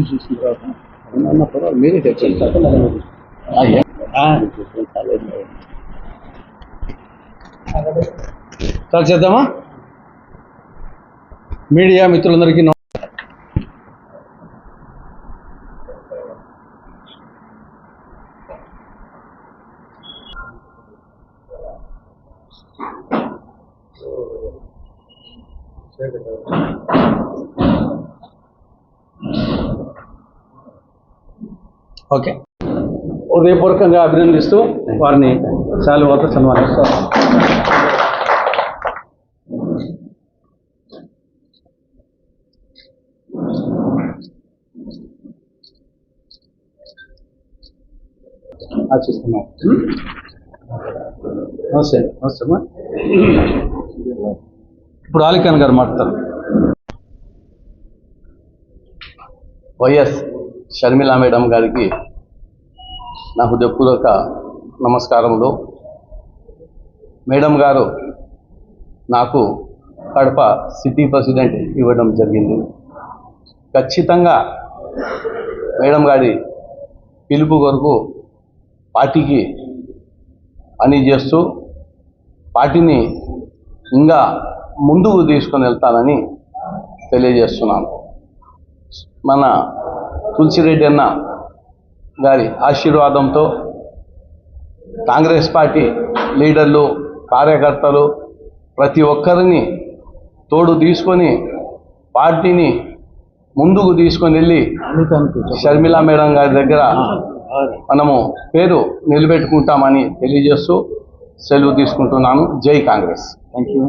చూసిన తర్వాత మీరే తెచ్చారు సార్. చేద్దామా? మీడియా మిత్రులందరికీ ఓకే, హృదయపూర్వకంగా అభినందిస్తూ వారిని శాలువాతో సన్మానిస్తారు. ఆశిస్తున్నాం. నమస్తే. నమస్తే అమ్మా. ఇప్పుడు ఆలిఖాన్ గారు మాట్లాడతారు. వైఎస్ షర్మిలా మేడం గారికి నా హృదయపూర్వక నమస్కారములు. మేడం గారు నాకు కడప సిటీ ప్రెసిడెంట్ ఇవ్వడం జరిగింది. ఖచ్చితంగా మేడం గారి పిలుపు కొరకు పార్టీకి పని చేస్తూ పార్టీని ఇంకా ముందుకు తీసుకొని వెళ్తానని తెలియజేస్తున్నాను. మన తులసిరెడ్డి అన్న గారి ఆశీర్వాదంతో కాంగ్రెస్ పార్టీ లీడర్లు, కార్యకర్తలు ప్రతి ఒక్కరిని తోడు తీసుకొని పార్టీని ముందుకు తీసుకొని వెళ్ళి షర్మిలా మేడం గారి దగ్గర మనము పేరు నిలబెట్టుకుంటామని తెలియజేస్తూ సెలవు తీసుకుంటున్నాను. జై కాంగ్రెస్. Thank you.